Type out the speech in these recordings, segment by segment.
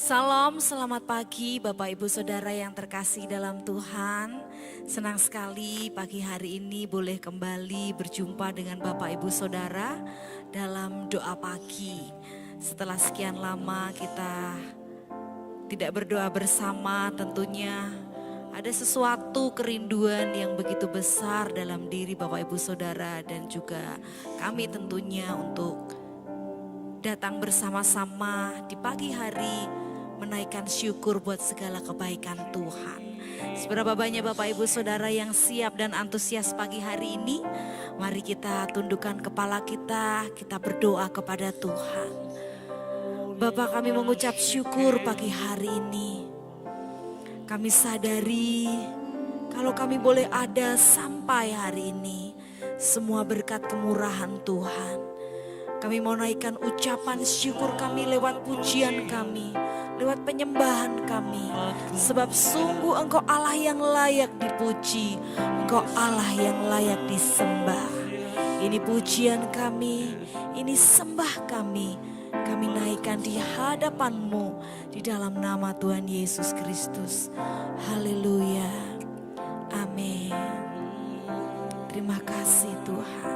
Salam, selamat pagi Bapak Ibu Saudara yang terkasih dalam Tuhan. Senang sekali pagi hari ini boleh kembali berjumpa dengan Bapak Ibu Saudara dalam doa pagi. Setelah sekian lama kita tidak berdoa bersama, tentunya ada sesuatu kerinduan yang begitu besar dalam diri Bapak Ibu Saudara dan juga kami tentunya untuk datang bersama-sama di pagi hari menaikkan syukur buat segala kebaikan Tuhan. Seberapa banyak Bapak Ibu Saudara yang siap dan antusias pagi hari ini? Mari kita tundukkan kepala kita berdoa kepada Tuhan. Bapa, kami mengucap syukur pagi hari ini. Kami sadari kalau kami boleh ada sampai hari ini, semua berkat kemurahan Tuhan. Kami mau naikkan ucapan syukur kami lewat pujian kami, lewat penyembahan kami. Sebab sungguh Engkau Allah yang layak dipuji, Engkau Allah yang layak disembah. Ini pujian kami, ini sembah kami. Kami naikkan di hadapan-Mu di dalam nama Tuhan Yesus Kristus. Haleluya. Amin. Terima kasih Tuhan.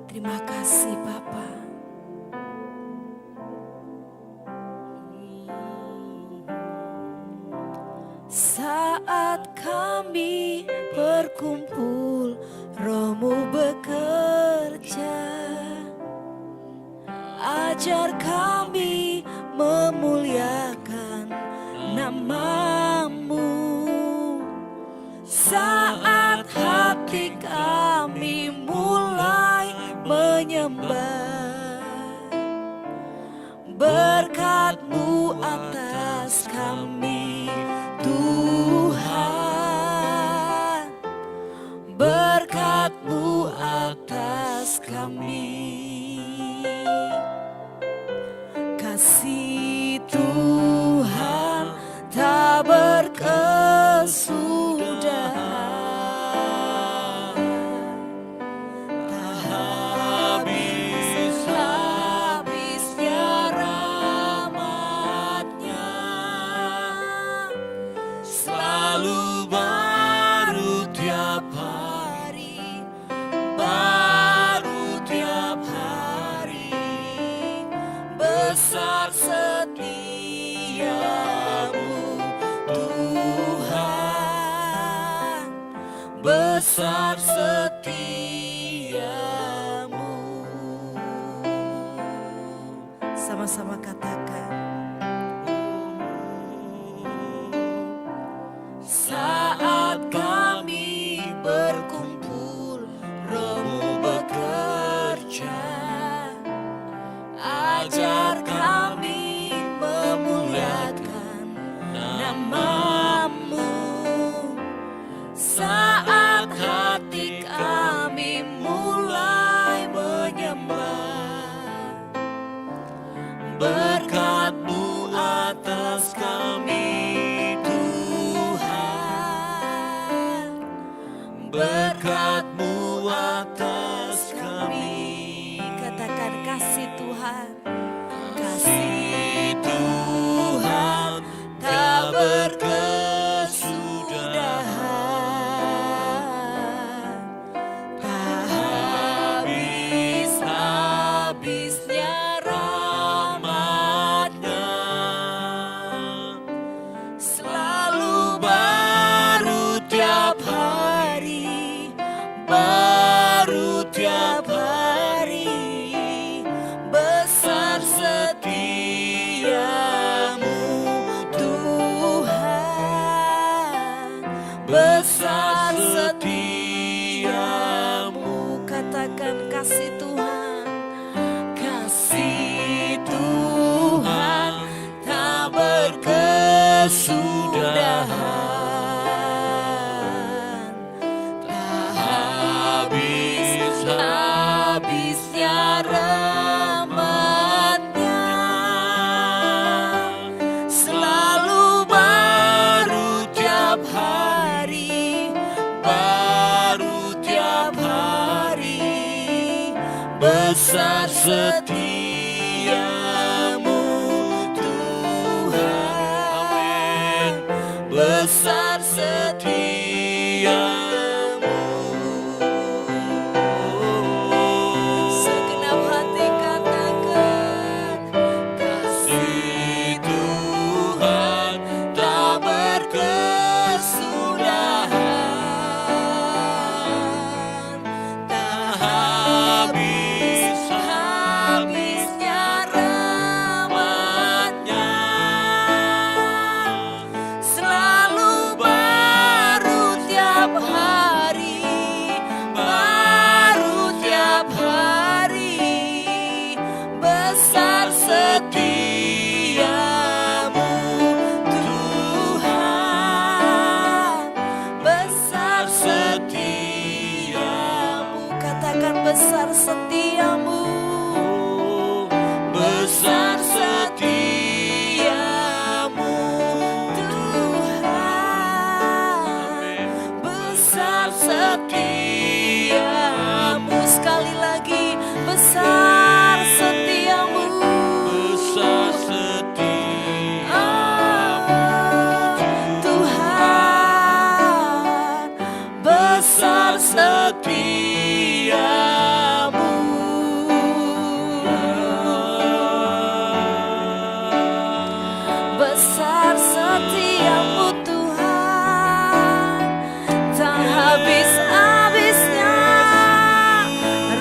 Terima kasih Bapa. Saat kami berkumpul, Roh-Mu bekerja. Ajar kami memuliakan nama-Mu. Saat hati kami mulai menyembah, berkat-Mu atas kami Tuhan, berkat-Mu atas kami. Kasih Tuhan tak berkesudahan, tak habis-habisnya rahmat-Nya, selalu baru tiap hari, baru tiap hari, besar setiamu Tuhan, besar setiamu. Sama-sama katakan. Saat kami berkumpul, Roh-Mu bekerja. Ajar kami memuliakan nama-Mu. Saat hati kami mulai menyembah, berkat-Mu atas kami Tuhan, berkat-Mu atas kami. Katakan kasih Tuhan. Kasih Tuhan tak berkesudahan, tak habis-habisnya rahmat-Nya, selalu baru tiap hari, baru tiap hari, besar setiamu Tuhan, besar setiamu. Katakan kasih Tuhan. Kasih Tuhan tak berkesudahan, tak habis-habisnya rahmat-Nya, selalu baru tiap hari, baru tiap hari, besar setiamu besar setiamu Tuhan, besar setiamu, katakan besar setiamu, besar setiamu Tuhan, besar setiamu, sekali lagi besar setiamu, besar setiamu Tuhan, besar setiamu. Besar setiamu Tuhan, tak habis-habisnya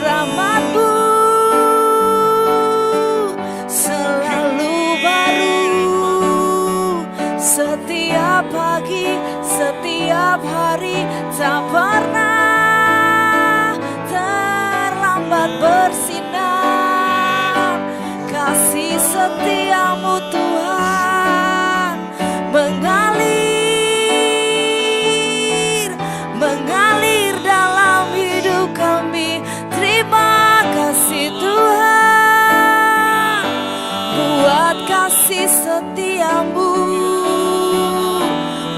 rahmat-Mu, selalu baru, setiap pagi, setiap hari, tak pernah terlambat bersinar. Kasih setiamu Tuhan mengalir dalam hidup kami. Terima kasih Tuhan buat kasih setiamu,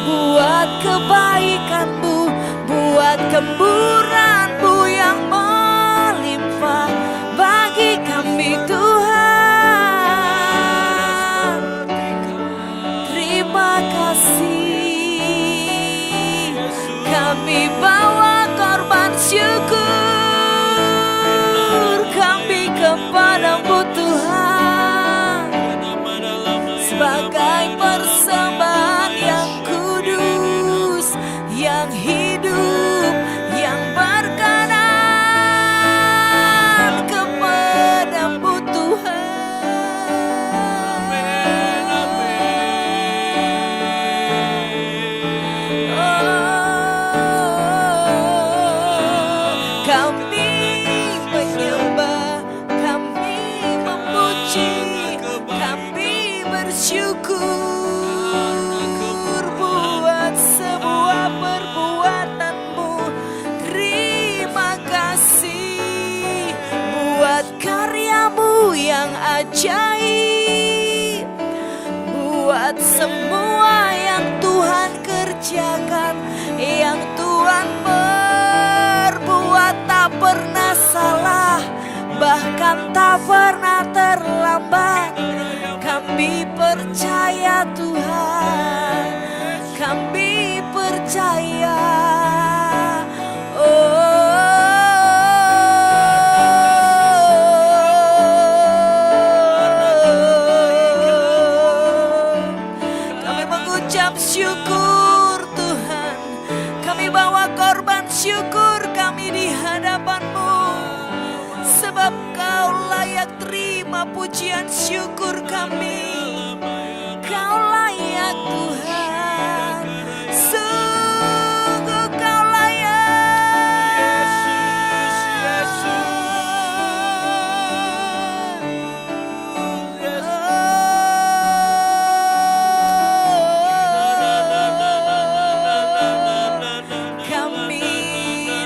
buat kebaikan-Mu, buat kemurahan-Mu yang melimpah bagi kami Tuhan. Terima kasih, kami bawa korban syukur kami kepada-Mu Tuhan, sebagai persembahan yang kudus, yang hidup, yang berkenan kepada-Mu Tuhan. Kami menyembah, kami memuji, kami bersyukur buat semua perbuatan-Mu. Terima kasih buat karya-Mu yang ajaib, buat semua yang Tuhan kerjakan, yang Tuhan berbuat tak pernah salah, bahkan tak pernah terlambat. Kami percaya Tuhan, kami percaya. Kami mengucap syukur Tuhan, kami bawa korban syukur kami di hadapan-Mu, sebab Kau layak terima pujian syukur kami. Kau layak Tuhan, sungguh Kau layak. Kami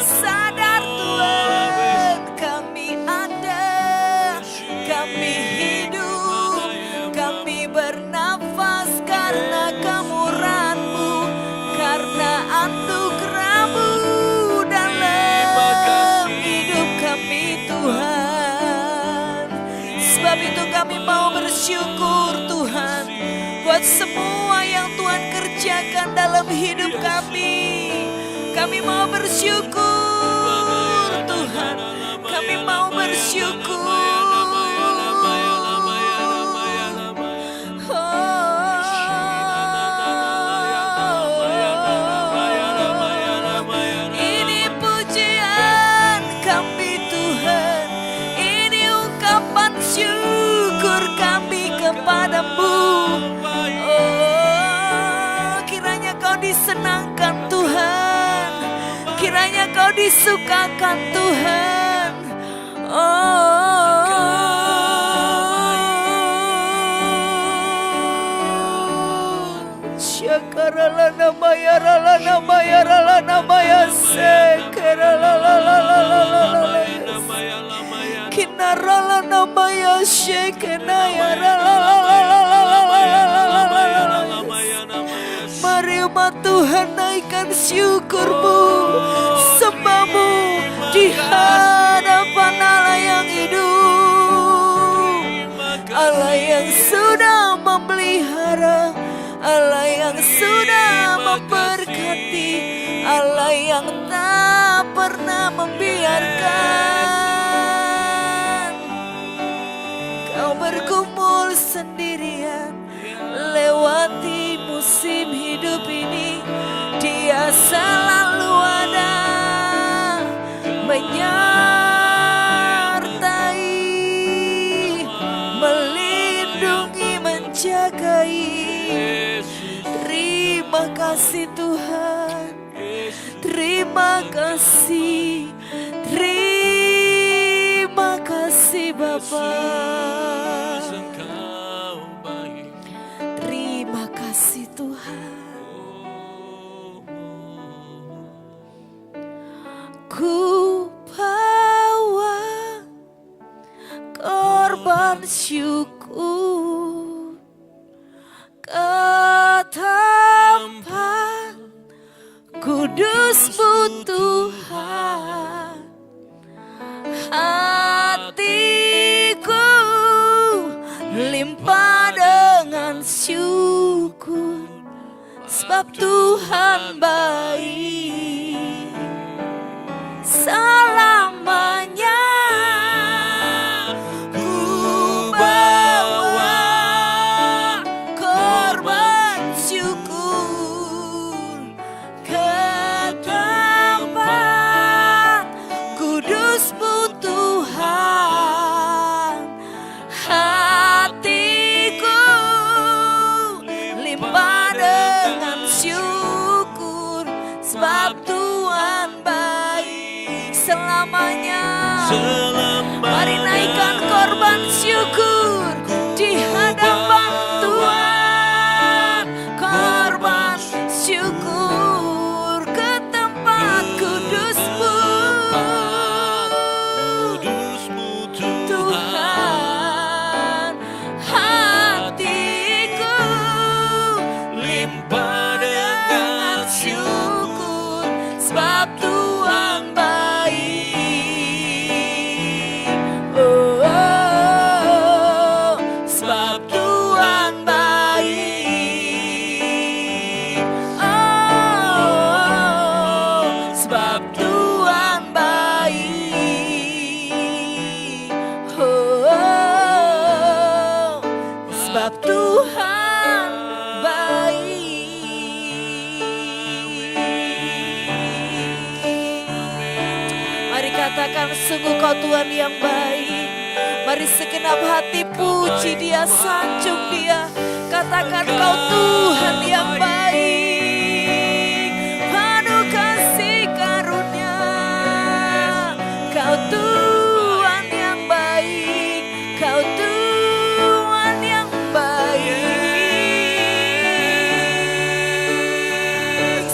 sadar Tuhan, kami ada, kami hidup, kami bernafas karena kemurahan-Mu, karena anugerah-Mu dalam hidup kami Tuhan. Sebab itu kami mau bersyukur Tuhan buat semua yang Tuhan kerjakan dalam hidup kami. Kami mau bersyukur Tuhan, kami mau bersyukur. Ini pujian kami Tuhan, ini ungkapan syukur kami kepadamu. Oh, kiranya Kau disenangkan Tuhan, kiranya Kau disukakan Tuhan. Oh, Mari umat Tuhan naikkan syukurmu, sembahmu di hadapan Allah yang hidup, Allah yang sudah memelihara, Allah yang sudah memberkati, Allah yang tak pernah membiarkan kau bergumul sendirian lewati musim hidup ini. Dia selalu ada menyertai, melindungi, menjagai. Terima kasih Tuhan, terima kasih, terima kasih Bapa. Terima kasih Tuhan. Ku bawa korban syukur ke tempat kudus-Mu Tuhan. Hatiku limpah dengan syukur, sebab Tuhan baik selamanya. Ku bawa korban syukur ke tempat kudus-Mu Tuhan. Hatiku limpah dengan syukur, sebab Tuhan baik selamanya. Mari naikkan korban syukur di hadapan Tuhan. Korban syukur ke tempat kudus-Mu Tuhan. Hatiku limpah dengan syukur, sebab Tuhan baik. Oh, sebab Tuhan baik. Oh, sebab Tuhan baik. Oh, sebab Tuhan baik. Mari katakan, sungguh Kau Tuhan yang baik. Mari segenap hati puji Dia, sanjung Dia. Katakan, Kau Tuhan yang baik, penuh kasih karunia. Kau Tuhan yang baik, Kau Tuhan yang baik.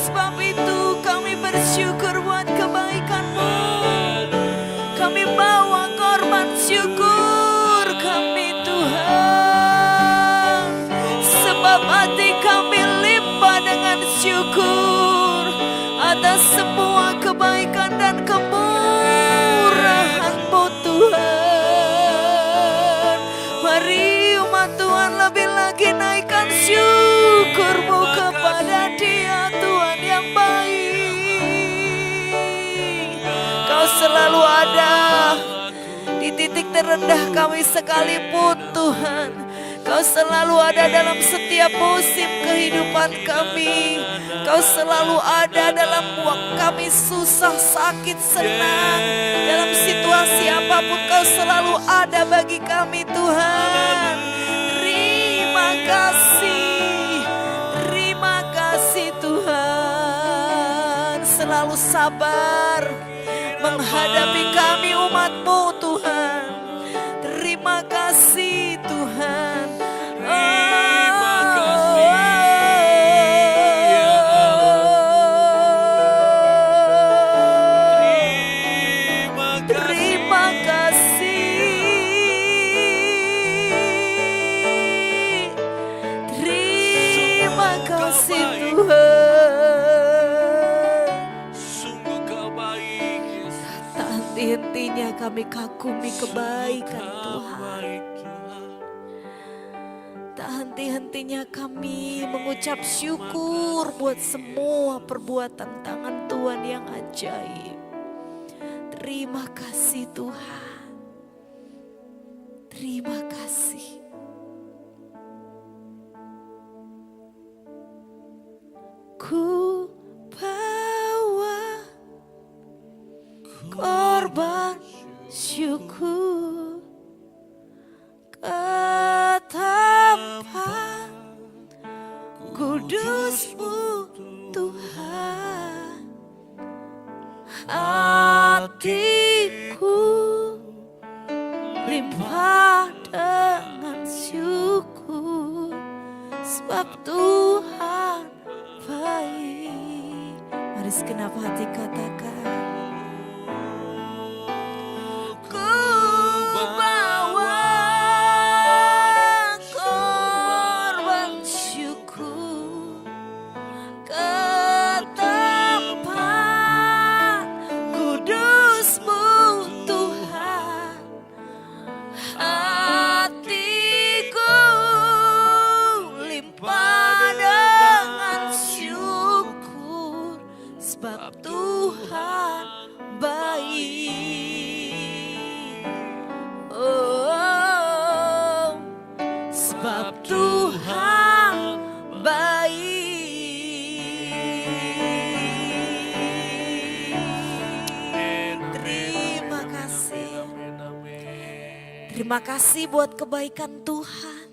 Sebab itu kami bersyukur buat kebaikan-Mu. Kami bawa korban syukur kami Tuhan, sebab hati kami limpah dengan syukur atas semua kebaikan dan kemurahan-Mu Tuhan. Mari umat Tuhan lebih lagi naikkan syukur-Mu kepada Dia, Tuhan yang baik. Kau selalu ada di titik terendah kami sekalipun Tuhan. Kau selalu ada dalam setiap musim kehidupan kami. Kau selalu ada dalam waktu kami susah, sakit, senang. Dalam situasi apapun Kau selalu ada bagi kami Tuhan. Terima kasih Tuhan. Selalu sabar menghadapi kami umat-Mu Tuhan. Terima kasih Tuhan. kami kagumi kebaikan Engkau Tuhan. baik Tuhan. Tak henti-hentinya kami mengucap syukur buat semua perbuatan tangan Tuhan yang ajaib. Terima kasih Tuhan. Terima kasih. Ku bawa korban syukur ke tapan kudus-Mu Tuhan. Hatiku limpah dengan syukur sebab Tuhan baik. Mari segenap hati katakan. Ku bawa korban syukur ke tapan kudus-Mu Tuhan. Hatiku limpah dengan syukur sebab Tuhan baik. Oh, sebab Tuhan baik. Terima kasih. Terima kasih buat kebaikan Tuhan.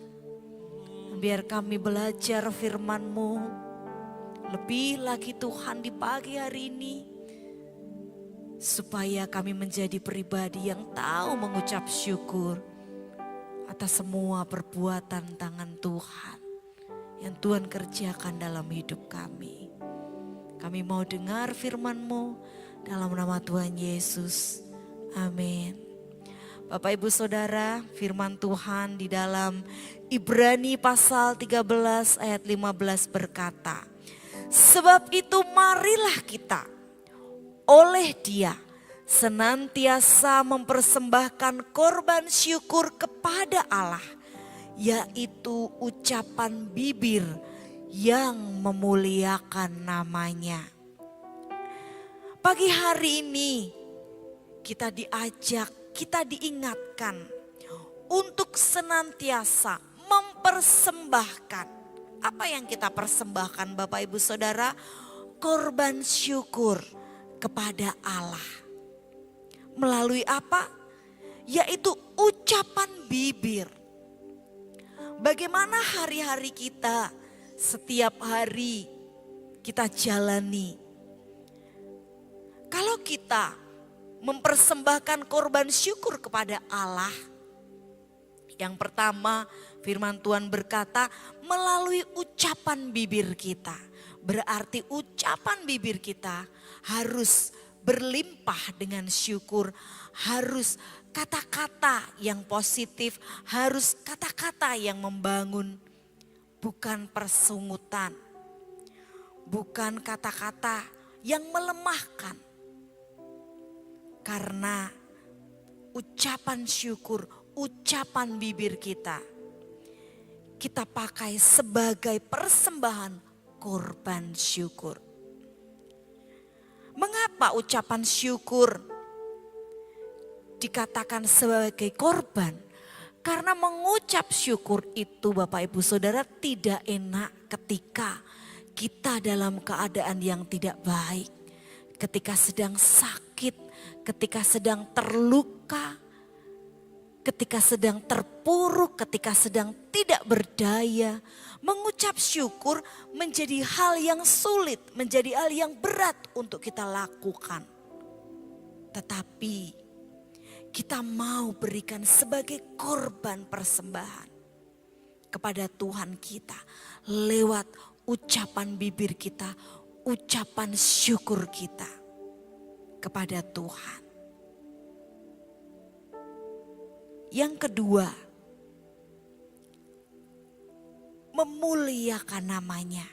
Biar kami belajar firman-Mu lebih lagi Tuhan di pagi hari ini. Supaya kami menjadi pribadi yang tahu mengucap syukur atas semua perbuatan tangan Tuhan yang Tuhan kerjakan dalam hidup kami. Kami mau dengar firman-Mu dalam nama Tuhan Yesus. Amin. Bapak Ibu Saudara, firman Tuhan di dalam Ibrani pasal 13 ayat 15 berkata, sebab itu marilah kita oleh Dia senantiasa mempersembahkan korban syukur kepada Allah, yaitu ucapan bibir yang memuliakan namanya. Pagi hari ini kita diajak, kita diingatkan untuk senantiasa mempersembahkan. Apa yang kita persembahkan Bapak Ibu Saudara? Korban syukur kepada Allah. Melalui apa? Yaitu ucapan bibir. Bagaimana hari-hari kita setiap hari kita jalani. Kalau kita mempersembahkan korban syukur kepada Allah. Yang pertama firman Tuhan berkata melalui ucapan bibir kita. Berarti ucapan bibir kita harus berlimpah dengan syukur. Harus kata-kata yang positif, harus kata-kata yang membangun. Bukan persungutan, bukan kata-kata yang melemahkan. Karena ucapan syukur, ucapan bibir kita pakai sebagai persembahan korban syukur. Mengapa ucapan syukur dikatakan sebagai korban? Karena mengucap syukur itu Bapak Ibu Saudara tidak enak ketika kita dalam keadaan yang tidak baik. Ketika sedang sakit, ketika sedang terluka, ketika sedang terpuruk, ketika sedang tidak berdaya. Mengucap syukur menjadi hal yang sulit, menjadi hal yang berat untuk kita lakukan. Tetapi kita mau berikan sebagai korban persembahan kepada Tuhan kita lewat ucapan bibir kita, ucapan syukur kita kepada Tuhan. Yang kedua, memuliakan namanya.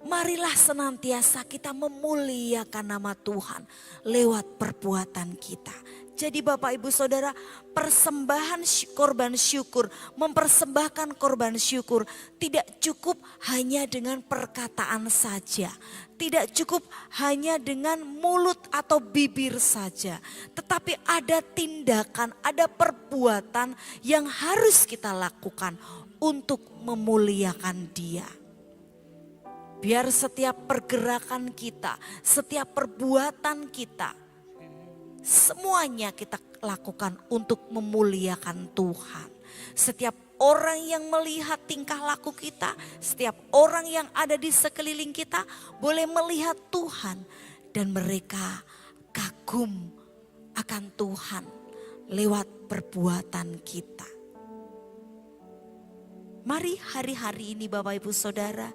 Marilah senantiasa kita memuliakan nama Tuhan lewat perbuatan kita. Jadi Bapak Ibu Saudara, persembahan korban syukur, mempersembahkan korban syukur tidak cukup hanya dengan perkataan saja. Tidak cukup hanya dengan mulut atau bibir saja. Tetapi ada tindakan, ada perbuatan yang harus kita lakukan untuk memuliakan Dia. Biar setiap pergerakan kita, setiap perbuatan kita, semuanya kita lakukan untuk memuliakan Tuhan. Setiap orang yang melihat tingkah laku kita, setiap orang yang ada di sekeliling kita boleh melihat Tuhan. Dan mereka kagum akan Tuhan lewat perbuatan kita. Mari hari-hari ini Bapak Ibu Saudara,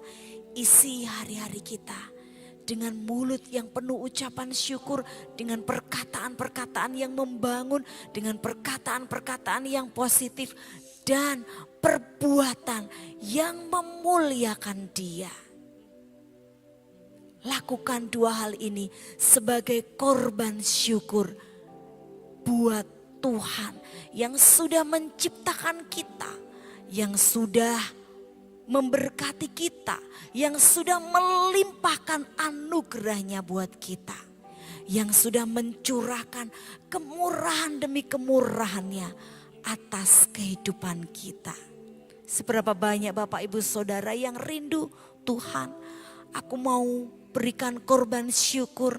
isi hari-hari kita dengan mulut yang penuh ucapan syukur, dengan perkataan-perkataan yang membangun, dengan perkataan-perkataan yang positif, dan perbuatan yang memuliakan Dia. Lakukan dua hal ini sebagai korban syukur buat Tuhan yang sudah menciptakan kita, yang sudah memberkati kita, yang sudah melimpahkan anugerahnya buat kita, yang sudah mencurahkan kemurahan demi kemurahannya atas kehidupan kita. Seberapa banyak Bapak Ibu Saudara yang rindu, Tuhan, aku mau berikan korban syukur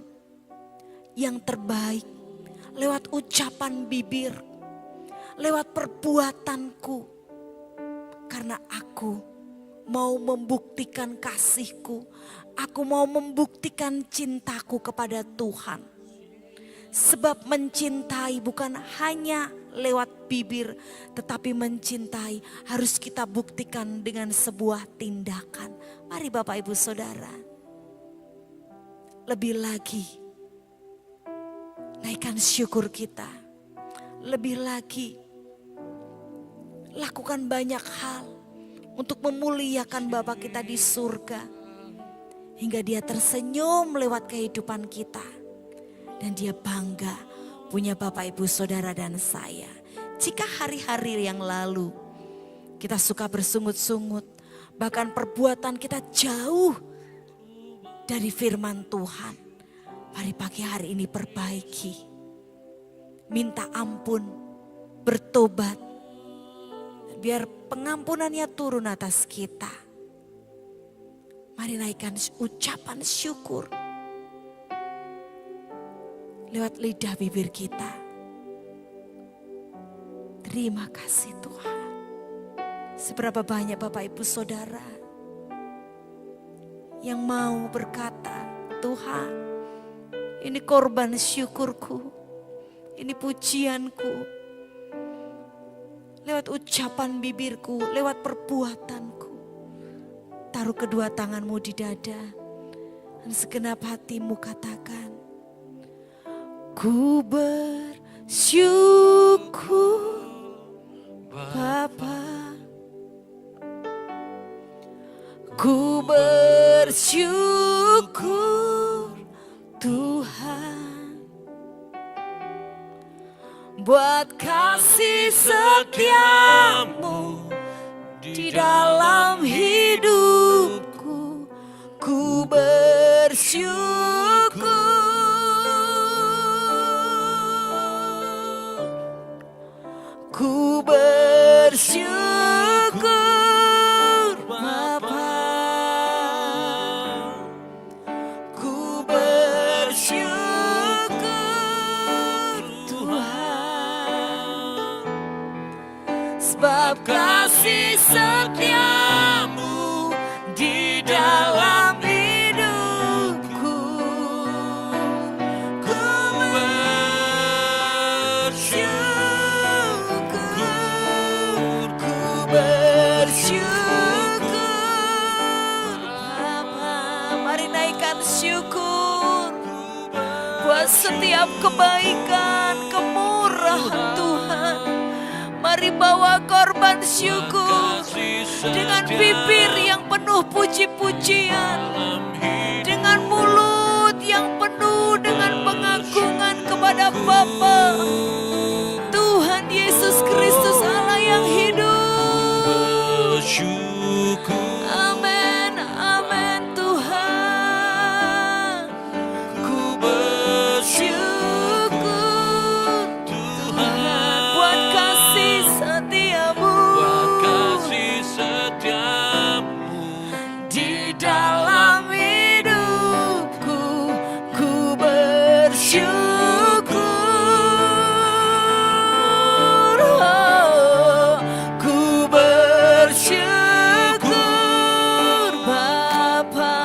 yang terbaik lewat ucapan bibir, lewat perbuatanku, karena aku mau membuktikan kasihku, aku mau membuktikan cintaku kepada Tuhan. Sebab mencintai bukan hanya lewat bibir, tetapi mencintai harus kita buktikan dengan sebuah tindakan. Mari Bapak Ibu Saudara, lebih lagi naikkan syukur kita, lebih lagi lakukan banyak hal untuk memuliakan Bapa kita di surga. Hingga Dia tersenyum lewat kehidupan kita. Dan Dia bangga punya Bapak Ibu Saudara dan saya. Jika hari-hari yang lalu kita suka bersungut-sungut, bahkan perbuatan kita jauh dari firman Tuhan, mari pagi hari ini perbaiki. Minta ampun, bertobat, biar pengampunannya turun atas kita. Mari naikkan ucapan syukur lewat lidah bibir kita. Terima kasih Tuhan. Seberapa banyak Bapak Ibu Saudara yang mau berkata, Tuhan, ini korban syukurku, ini pujianku. Lewat ucapan bibirku, lewat perbuatanku. Taruh kedua tanganmu di dada. Dan segenap hatimu katakan, ku bersyukur Bapa. Ku bersyukur Tuhan, buat kasih setiamu di dalam hidupku. Ku bersyukur, ku bersyukur Bapa. Ku bersyukur Tuhan, sebab kasih setiamu di dalam hidupku. Ku bersyukur, ku bersyukur Bapa. Mari naikkan syukur buat setiap kebaikan, kemurahan Tuhan. mari bawa korban syukur dengan bibir yang penuh puji-pujian, dengan mulut yang penuh dengan pengagungan kepada Bapa Tuhan Yesus Kristus Allah yang hidup. Amin, amin Tuhan. Ku bersyukur Tuhan buat kasih setiamu, di dalam hidupku. Ku bersyukur, oh, ku bersyukur Bapa.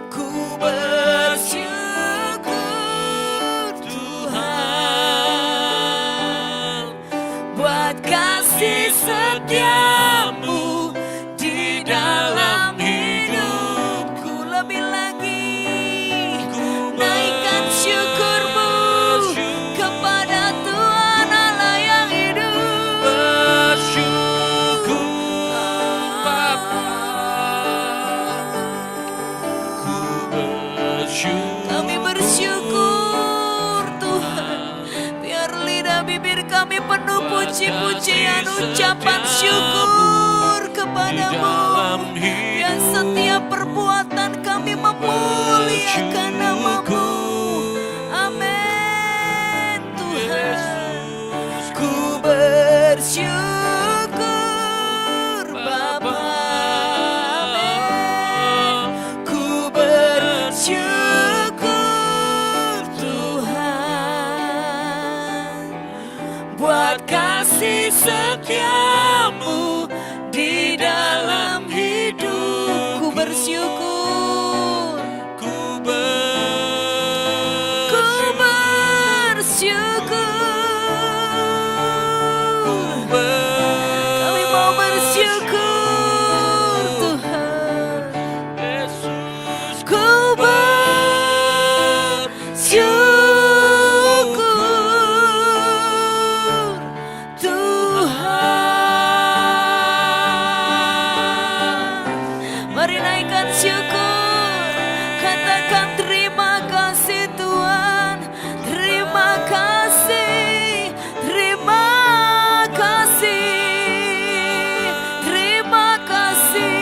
Ku bersyukur Tuhan buat kasih setiamu di dalam hidupku. Lebih lagi naikkan syukurmu kepada Tuhan Allah yang hidup. Kami bersyukur Tuhan, biar lidah bibir kami penuh puji-pujian, ucapan syukur kepadamu. Biar setiap perbuatan kami memuliakan nama-Mu. Amin Tuhan. Ku bersyukur Bapa. Amin. Ku bersyukur Tuhan buat kasih setiamu di dalam hidup. Ku bersyukur, ku bersyukur. Kami mau bersyukur Tuhan. Ku bersyukur Tuhan. Mari naikkan syukur, katakan terima kasih Tuhan, terima kasih, terima kasih, terima kasih,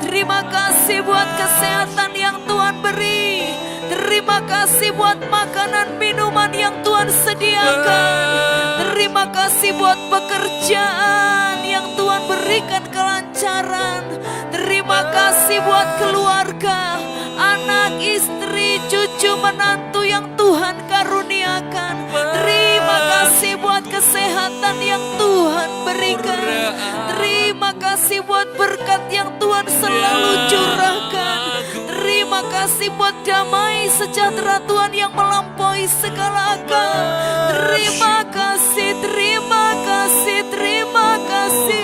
terima kasih buat kesehatan yang Tuhan beri, terima kasih buat makanan minuman yang Tuhan sediakan, terima kasih buat pekerjaan yang Tuhan berikan kelancaran, terima kasih buat keluarga, anak, istri, cucu, menantu yang Tuhan karuniakan. Terima kasih buat kesehatan yang Tuhan berikan. Terima kasih buat berkat yang Tuhan selalu curahkan. Terima kasih buat damai sejahtera Tuhan yang melampaui segala akal. Terima kasih, terima kasih, terima kasih.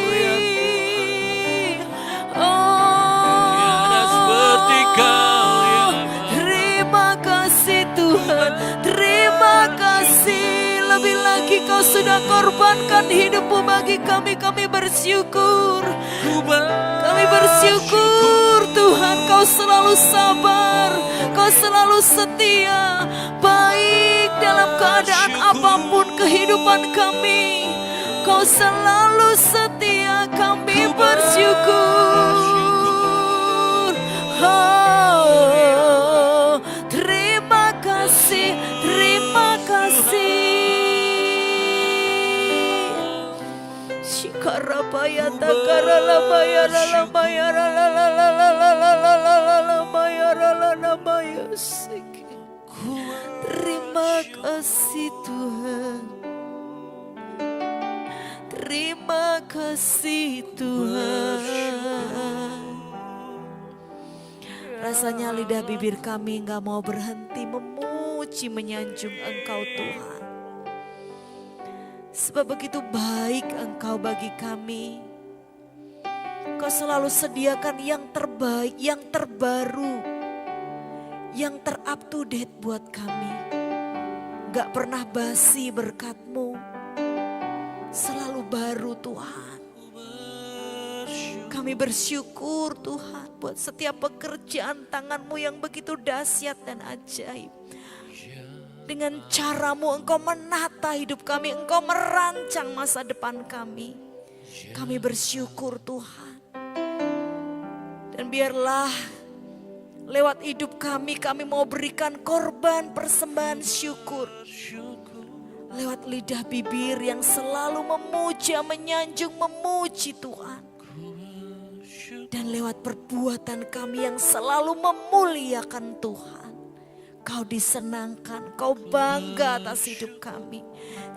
Terima kasih Tuhan, terima kasih. Lebih lagi Kau sudah korbankan hidupmu bagi kami. Kami bersyukur. Kami bersyukur Tuhan, Kau selalu sabar, Kau selalu setia, baik dalam keadaan apapun kehidupan kami. Kau selalu setia, kami bersyukur. Oh, terima kasih, terima kasih. Shikarabaya takarala bayara la bayara la la la la la la la la la la bayara la namaya siki. Terima kasih Tuhan. Terima kasih Tuhan. Rasanya lidah bibir kami gak mau berhenti memuji, menyanjung Engkau Tuhan. Sebab begitu baik Engkau bagi kami. Kau selalu sediakan yang terbaik, yang terbaru, yang ter-up to date buat kami. gak pernah basi berkat-Mu. Selalu baru Tuhan. Kami bersyukur Tuhan buat setiap pekerjaan tangan-Mu yang begitu dahsyat dan ajaib. Dengan cara-Mu Engkau menata hidup kami, Engkau merancang masa depan kami. Kami bersyukur Tuhan. Dan biarlah lewat hidup kami mau berikan korban persembahan syukur. Lewat lidah bibir yang selalu memuja, menyanjung, memuji Tuhan. Dan lewat perbuatan kami yang selalu memuliakan Tuhan. Kau disenangkan, Kau bangga atas hidup kami.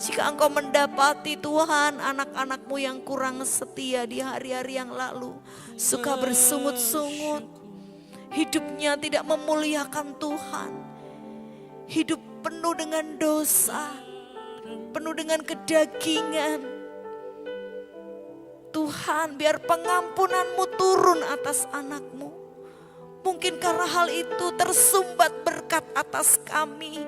Jika Engkau mendapati Tuhan anak-anak-Mu yang kurang setia di hari-hari yang lalu, suka bersungut-sungut, hidupnya tidak memuliakan Tuhan, hidup penuh dengan dosa, penuh dengan kedagingan. Tuhan, biar pengampunan-Mu turun atas anak-Mu. Mungkin karena hal itu tersumbat berkat atas kami.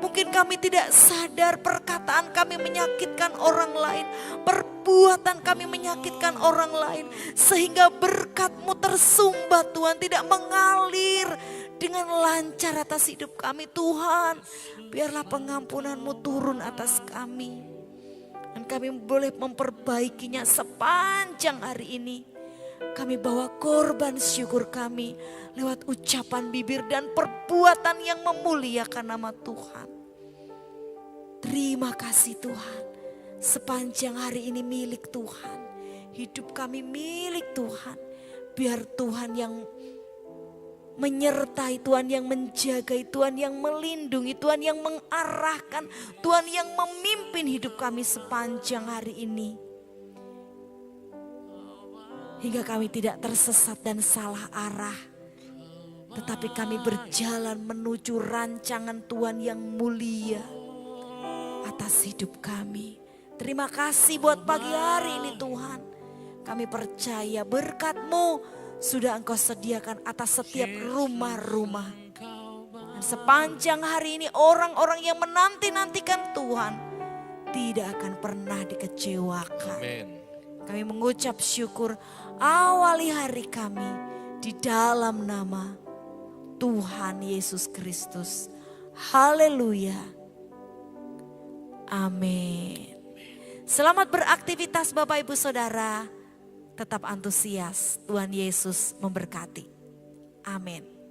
Mungkin kami tidak sadar perkataan kami menyakitkan orang lain. Perbuatan kami menyakitkan orang lain. Sehingga berkat-Mu tersumbat Tuhan, tidak mengalir dengan lancar atas hidup kami. Tuhan, biarlah pengampunan-Mu turun atas kami. Dan kami boleh memperbaikinya sepanjang hari ini. Kami bawa korban syukur kami lewat ucapan bibir dan perbuatan yang memuliakan nama Tuhan. Terima kasih Tuhan. Sepanjang hari ini milik Tuhan. Hidup kami milik Tuhan. Biar Tuhan yang menyertai, Tuhan yang menjagai, Tuhan yang melindungi, Tuhan yang mengarahkan, Tuhan yang memimpin hidup kami sepanjang hari ini. Hingga kami tidak tersesat dan salah arah. Tetapi kami berjalan menuju rancangan Tuhan yang mulia atas hidup kami. Terima kasih buat pagi hari ini Tuhan. Kami percaya berkat-Mu sudah Engkau sediakan atas setiap rumah-rumah. Dan sepanjang hari ini orang-orang yang menanti-nantikan Tuhan tidak akan pernah dikecewakan. Amen. Kami mengucap syukur awali hari kami di dalam nama Tuhan Yesus Kristus. Haleluya. Amin. Selamat beraktivitas Bapak Ibu Saudara. Tetap antusias. Tuhan Yesus memberkati. Amin.